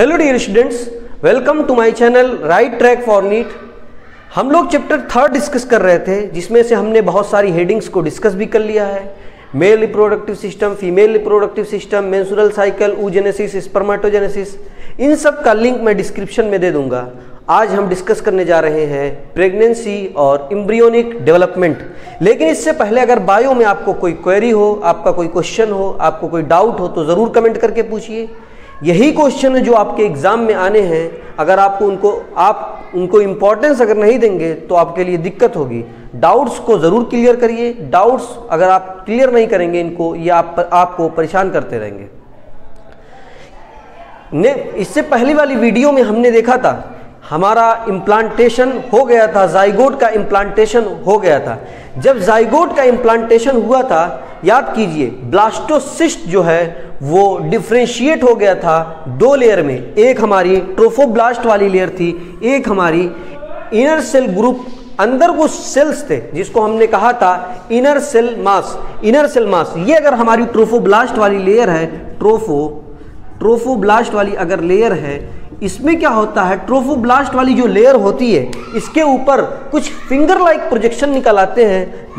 Hello dear students, welcome to my channel right track for NEET. हम लोग chapter 3 discuss कर रहे थे, जिसमें से हमने बहुत सारी हेडिंग्स को डिस्कस भी कर लिया है। Male reproductive system, female reproductive system, menstrual cycle, oogenesis, spermatogenesis, इन सब का लिंक मैं डिस्क्रिप्शन में दे दूंगा। आज हम डिस्कस करने जा रहे हैं प्रेगनेंसी और एम्ब्रियोनिक डेवलपमेंट। लेकिन इससे पहले अगर बायो में आपको कोई क्वेरी हो, आपका कोई क्वेश्चन हो, आपको कोई डाउट हो तो ज़रूर कमेंट करके पूछिए। यही क्वेश्चन है जो आपके एग्जाम में आने हैं। अगर आप उनको इम्पोर्टेंस अगर नहीं देंगे तो आपके लिए दिक्कत होगी। डाउट्स को ज़रूर क्लियर करिए। डाउट्स अगर आप क्लियर नहीं करेंगे इनको, ये आपको परेशान करते रहेंगे। इससे पहली वाली वीडियो में हमने देखा था हमारा इम्प्लांटेशन हो गया था, जाइगोट का इम्प्लांटेशन हो गया था। जब जाइगोट का इम्प्लांटेशन हुआ था, याद कीजिए, ब्लास्टोसिस्ट जो है वो डिफ्रेंशिएट हो गया था दो लेयर में। एक हमारी ट्रोफोब्लास्ट वाली लेयर थी, एक हमारी इनर सेल ग्रुप, अंदर कुछ सेल्स थे जिसको हमने कहा था inner cell mass. Inner cell mass ये अगर हमारी ट्रोफोब्लास्ट वाली लेयर है, ट्रोफोब्लास्ट वाली अगर लेयर है, इसमें क्या होता है, ट्रोफोब्लास्ट वाली जो लेयर होती है इसके ऊपर कुछ फिंगर लाइक प्रोजेक्शन निकल आते हैं।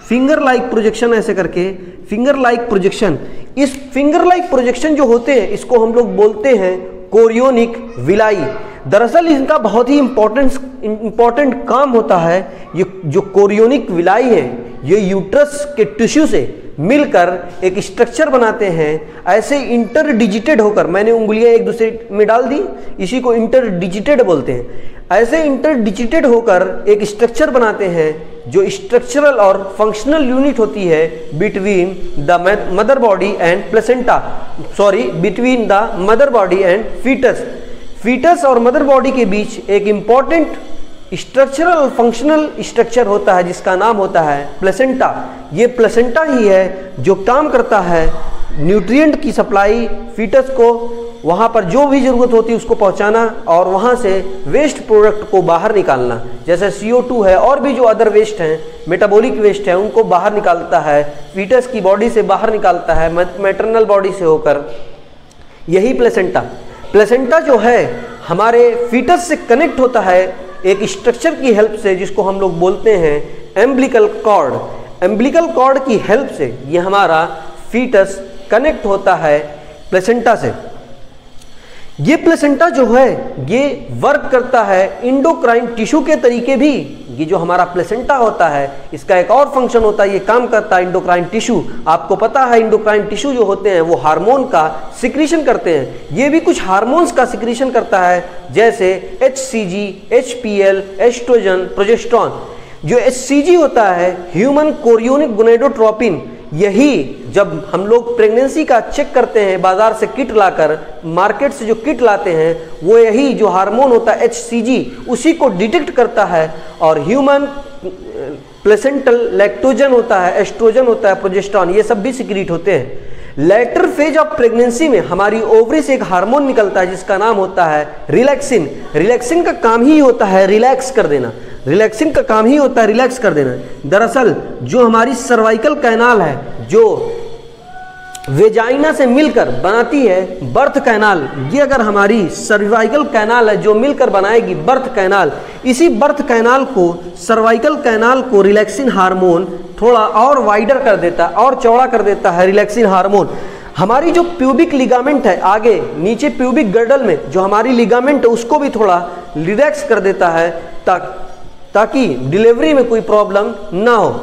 फिंगर लाइक प्रोजेक्शन ऐसे करके, फिंगर लाइक प्रोजेक्शन, इस फिंगर लाइक प्रोजेक्शन जो होते हैं इसको हम लोग बोलते हैं कोरियोनिक विलाई। दरअसल इनका बहुत ही इंपॉर्टेंट काम होता है। ये जो कोरियोनिक विलाई है ये यूट्रस के टिश्यू से मिलकर एक स्ट्रक्चर बनाते हैं। ऐसे इंटरडिजिटेड होकर, मैंने उंगलियां एक दूसरे में डाल दी, इसी को इंटरडिजिटेड बोलते हैं। ऐसे इंटरडिजिटेड होकर एक स्ट्रक्चर बनाते हैं जो स्ट्रक्चरल और फंक्शनल यूनिट होती है between the mother body and placenta, between the mother body and foetus और मदर बॉडी के बीच एक इंपॉर्टेंट स्ट्रक्चरल और फंक्शनल स्ट्रक्चर होता है जिसका नाम होता है प्लेसेंटा। ये प्लेसेंटा ही है जो काम करता है न्यूट्रिएंट की सप्लाई, फीटस को वहाँ पर जो भी ज़रूरत होती है उसको पहुँचाना और वहाँ से वेस्ट प्रोडक्ट को बाहर निकालना। जैसे CO2 है और भी जो अदर वेस्ट हैं, मेटाबॉलिक वेस्ट है, उनको बाहर निकालता है, फीटस की बॉडी से बाहर निकालता है, मैटरनल बॉडी से होकर। यही प्लेसेंटा जो है हमारे फीटस से कनेक्ट होता है एक स्ट्रक्चर की हेल्प से, जिसको हम लोग बोलते हैं एम्बिलिकल कॉर्ड। एम्बिलिकल कॉर्ड की हेल्प से ये हमारा फीटस कनेक्ट होता है प्लेसेंटा से। ये प्लेसेंटा जो है ये वर्क करता है इंडोक्राइन टिश्यू के तरीके भी। ये जो हमारा प्लेसेंटा होता है इसका एक और फंक्शन होता है, ये काम करता है इंडोक्राइन टिश्यू। आपको पता है इंडोक्राइन टिश्यू जो होते हैं वो हार्मोन का सिक्रीशन करते हैं। ये भी कुछ हार्मोन्स का सिक्रीशन करता है, जैसे HCG, HPL, एस्ट्रोजन, प्रोजेस्टेरॉन। जो HCG होता है ह्यूमन कोरियोनिक गोनेडोट्रोपिन, यही जब हम लोग प्रेगनेंसी का चेक करते हैं, बाजार से किट लाकर, मार्केट से जो किट लाते हैं, वो यही जो हार्मोन होता है HCG उसी को डिटेक्ट करता है। और ह्यूमन प्लेसेंटल लैक्टोजन होता है, एस्ट्रोजन होता है, प्रोजेस्टेरॉन, ये सब भी सिक्रीट होते हैं। लेटर फेज ऑफ प्रेगनेंसी में हमारी ओवरी से एक हार्मोन निकलता है जिसका नाम होता है रिलैक्सिन। रिलैक्सिन का काम ही होता है रिलैक्स कर देना। रिलैक्सिन का काम ही होता है रिलैक्स कर देना। दरअसल जो हमारी सर्वाइकल कैनाल है, जो वेजाइना से मिलकर बनाती है बर्थ कैनाल, ये अगर हमारी सर्वाइकल कैनाल है जो मिलकर बनाएगी बर्थ कैनाल, इसी बर्थ कैनाल को, सर्वाइकल कैनाल को रिलैक्सिन हार्मोन थोड़ा और वाइडर कर देता है और चौड़ा कर देता है रिलैक्सिन हार्मोन। हमारी जो प्यूबिक लिगामेंट है, आगे नीचे प्यूबिक गर्डल में जो हमारी लिगामेंट है उसको भी थोड़ा रिलैक्स कर देता है ताकि डिलीवरी में कोई प्रॉब्लम ना हो।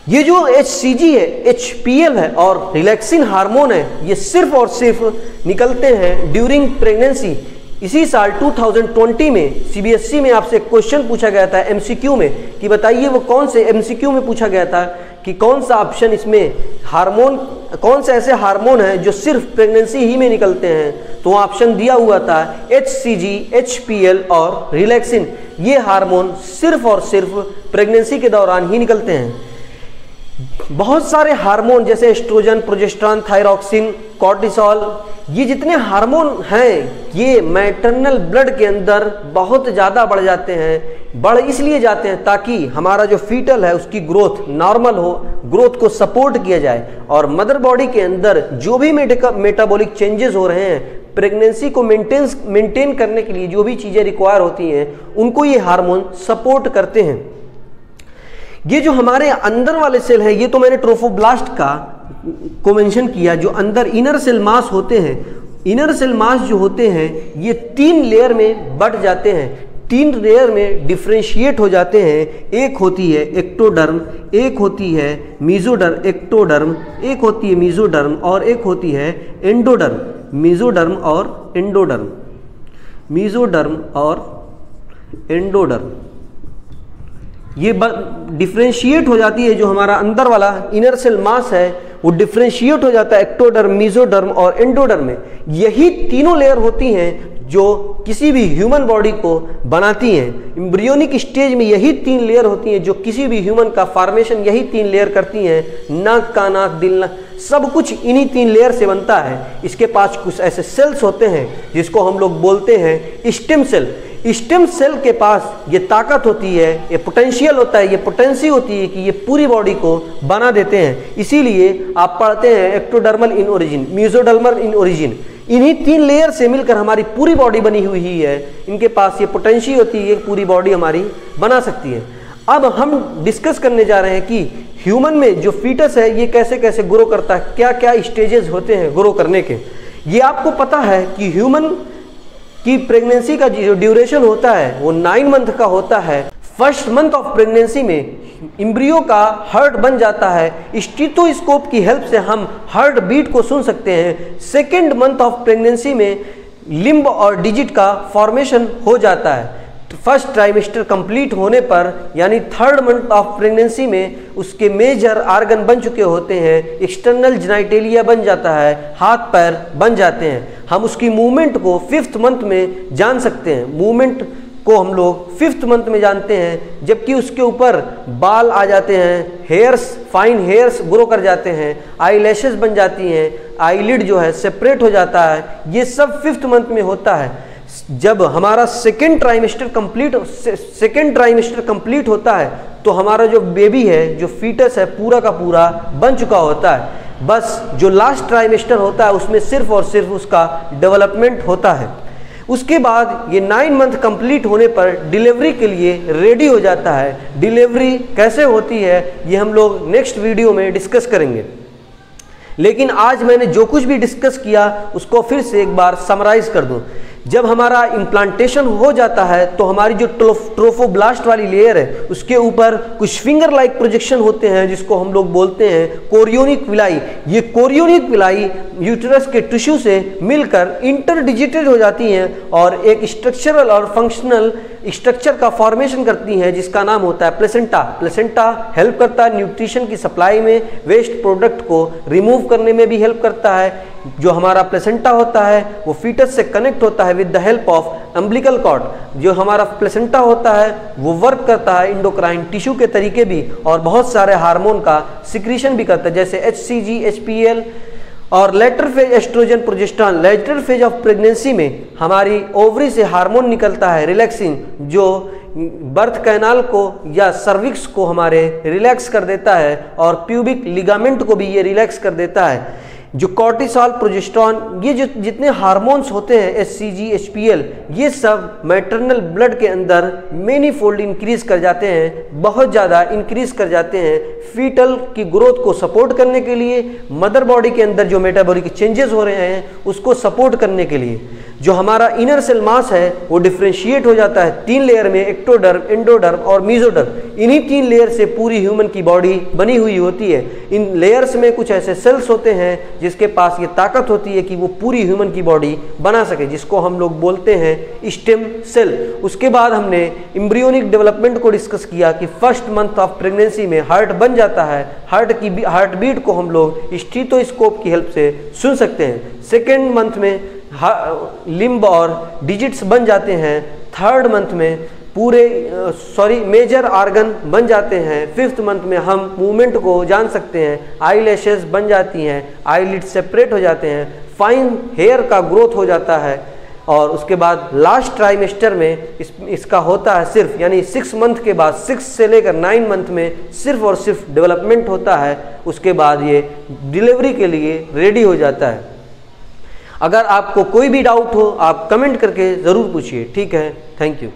ये जो HCG है, HPL है और रिलैक्सिन हार्मोन है, ये सिर्फ और सिर्फ निकलते हैं ड्यूरिंग प्रेगनेंसी। इसी साल 2020 में CBSE में आपसे क्वेश्चन पूछा गया था MCQ में कि बताइए वो कौन से, MCQ में पूछा गया था कि कौन सा ऑप्शन इसमें हार्मोन, कौन से ऐसे हार्मोन हैं जो सिर्फ प्रेगनेंसी ही में निकलते हैं। तो ऑप्शन दिया हुआ था HCG, HPL और रिलैक्सिन। ये हार्मोन सिर्फ और सिर्फ प्रेगनेंसी के दौरान ही निकलते हैं। बहुत सारे हार्मोन जैसे एस्ट्रोजन, प्रोजेस्टेरॉन, थायरॉक्सिन, कॉर्टिसोल, ये जितने हार्मोन हैं ये मैटरनल ब्लड के अंदर बहुत ज़्यादा बढ़ जाते हैं। बढ़ इसलिए जाते हैं ताकि हमारा जो फीटल है उसकी ग्रोथ नॉर्मल हो, ग्रोथ को सपोर्ट किया जाए और मदर बॉडी के अंदर जो भी मेटाबॉलिक चेंजेस हो रहे हैं प्रेगनेंसी को मेंटेन करने के लिए जो भी चीज़ें रिक्वायर होती हैं उनको ये हार्मोन सपोर्ट करते हैं। ये जो हमारे अंदर वाले सेल हैं, ये तो मैंने ट्रोफोब्लास्ट को मेंशन किया। जो अंदर इनर सेल मास होते हैं, इनर सेल मास जो होते हैं ये 3 लेयर में बढ़ जाते हैं, 3 लेयर में डिफ्रेंशिएट हो जाते हैं। एक होती है एक्टोडर्म, एक होती है मीजोडर्म, एक्टोडर्म, एक होती है मीजोडर्म और एक होती है एंडोडर्म। मीजोडर्म और एंडोडर्म, मीजोडर्म और एंडोडर्म, ये डिफ्रेंशिएट हो जाती है। जो हमारा अंदर वाला इनर सेल मास है वो डिफ्रेंशिएट हो जाता है एक्टोडर्म, मीजोडर्म और एंडोडर्म में। यही तीनों लेयर होती हैं जो किसी भी ह्यूमन बॉडी को बनाती हैं। एम्ब्रियोनिक स्टेज में यही 3 लेयर होती हैं जो किसी भी ह्यूमन का फॉर्मेशन यही 3 लेयर करती हैं। नाक, कान, आँख, दिल, सब कुछ इन्हीं 3 लेयर से बनता है। इसके पास कुछ ऐसे सेल्स होते हैं जिसको हम लोग बोलते हैं स्टेम सेल। स्टेम सेल के पास ये ताकत होती है, ये पोटेंशियल होता है, ये पोटेंसी होती है कि ये पूरी बॉडी को बना देते हैं। इसीलिए आप पढ़ते हैं ectodermal in origin, mesodermal in origin. इन्हीं 3 लेयर से मिलकर हमारी पूरी बॉडी बनी हुई है। इनके पास ये पोटेंशियल होती है, पूरी बॉडी हमारी बना सकती है। अब हम डिस्कस करने जा रहे हैं कि ह्यूमन में जो फीटस है ये कैसे कैसे ग्रो करता है, क्या क्या स्टेजेस होते हैं ग्रो करने के। ये आपको पता है कि ह्यूमन की प्रेगनेंसी का जो ड्यूरेशन होता है वो 9 मंथ का होता है। फर्स्ट मंथ ऑफ प्रेगनेंसी में एम्ब्रियो का हार्ट बन जाता है। स्टेथोस्कोप की हेल्प से हम हार्ट बीट को सुन सकते हैं। सेकेंड मंथ ऑफ प्रेगनेंसी में लिम्ब और डिजिट का फॉर्मेशन हो जाता है। फर्स्ट ट्राइमेस्टर कंप्लीट होने पर यानी 3rd मंथ ऑफ प्रेगनेंसी में उसके मेजर आर्गन बन चुके होते हैं। एक्सटर्नल जेनिटलिया बन जाता है, हाथ पैर बन जाते हैं। हम उसकी मूवमेंट को 5th मंथ में जान सकते हैं। मूवमेंट को हम लोग 5th मंथ में जानते हैं, जबकि उसके ऊपर बाल आ जाते हैं, हेयर्स, फाइन हेयर्स ग्रो कर जाते हैं, आई लैशेस बन जाती हैं, आईलिड जो है सेपरेट हो जाता है। ये सब 5th मंथ में होता है। जब हमारा सेकेंड ट्राइमेस्टर कंप्लीट होता है तो हमारा जो बेबी है, जो फीटस है, पूरा का पूरा बन चुका होता है। बस जो लास्ट ट्राइमेस्टर होता है उसमें सिर्फ और सिर्फ उसका डेवलपमेंट होता है। उसके बाद ये 9 मंथ कंप्लीट होने पर डिलीवरी के लिए रेडी हो जाता है। डिलीवरी कैसे होती है ये हम लोग नेक्स्ट वीडियो में डिस्कस करेंगे। लेकिन आज मैंने जो कुछ भी डिस्कस किया उसको फिर से एक बार समराइज कर दूं। जब हमारा इम्प्लांटेशन हो जाता है तो हमारी जो ट्रोफोब्लास्ट वाली लेयर है उसके ऊपर कुछ फिंगर लाइक प्रोजेक्शन होते हैं जिसको हम लोग बोलते हैं कोरियोनिक विलाई। ये कोरियोनिक विलाई यूटेरस के टिश्यू से मिलकर इंटरडिजिटेड हो जाती हैं और एक स्ट्रक्चरल और फंक्शनल स्ट्रक्चर का फॉर्मेशन करती हैं जिसका नाम होता है प्लेसेंटा। प्लेसेंटा हेल्प करता है न्यूट्रिशन की सप्लाई में, वेस्ट प्रोडक्ट को रिमूव करने में भी हेल्प करता है। जो हमारा प्लेसेंटा होता है वो फीटस से कनेक्ट होता है with the help of umbilical cord. जो हमारा प्लेसेंटा होता है वो वर्क करता है इंडोक्राइन टिश्यू के तरीके भी और बहुत सारे हार्मोन का सिक्रीशन भी करता है, जैसे HCG, HPL और later phase oestrogen, progesterone. Later phase of pregnancy में हमारी ओवरी से हार्मोन निकलता है रिलैक्सिन, जो बर्थ कैनाल को या सर्विक्स को हमारे रिलैक्स कर देता है और प्यूबिक लिगामेंट को भी ये रिलैक्स कर देता है। जो कॉर्टिसोल, प्रोजेस्टेरॉन, ये जो जितने हार्मोन्स होते हैं HCG, HPL, ये सब मैटरनल ब्लड के अंदर मेनी फोल्ड इंक्रीज कर जाते हैं, बहुत ज़्यादा इंक्रीज कर जाते हैं फीटल की ग्रोथ को सपोर्ट करने के लिए, मदर बॉडी के अंदर जो मेटाबॉलिक चेंजेस हो रहे हैं उसको सपोर्ट करने के लिए। जो हमारा इनर सेल मास है वो डिफ्रेंशिएट हो जाता है 3 लेयर में, एक्टोडर्म, एंडोडर्म और मीजोडर्म। इन्हीं 3 लेयर से पूरी ह्यूमन की बॉडी बनी हुई होती है। इन लेयर्स में कुछ ऐसे सेल्स होते हैं जिसके पास ये ताकत होती है कि वो पूरी ह्यूमन की बॉडी बना सके, जिसको हम लोग बोलते हैं स्टेम सेल। उसके बाद हमने एम्ब्रियोनिक डेवलपमेंट को डिस्कस किया कि फर्स्ट मंथ ऑफ प्रेगनेंसी में हार्ट बन जाता है। हार्ट बीट को हम लोग स्टेथोस्कोप की हेल्प से सुन सकते हैं। सेकेंड मंथ में लिम्ब और डिजिट्स बन जाते हैं। 3rd मंथ में मेजर आर्गन बन जाते हैं। 5th मंथ में हम मूवमेंट को जान सकते हैं, आई लैशेस बन जाती हैं, आई लिड सेपरेट हो जाते हैं, फाइन हेयर का ग्रोथ हो जाता है और उसके बाद लास्ट ट्राइमेस्टर में इसका होता है सिर्फ, यानी 6 मंथ के बाद 6 से लेकर 9 मंथ में सिर्फ और सिर्फ डेवलपमेंट होता है। उसके बाद ये डिलीवरी के लिए रेडी हो जाता है। अगर आपको कोई भी डाउट हो आप कमेंट करके ज़रूर पूछिए। ठीक है, थैंक यू।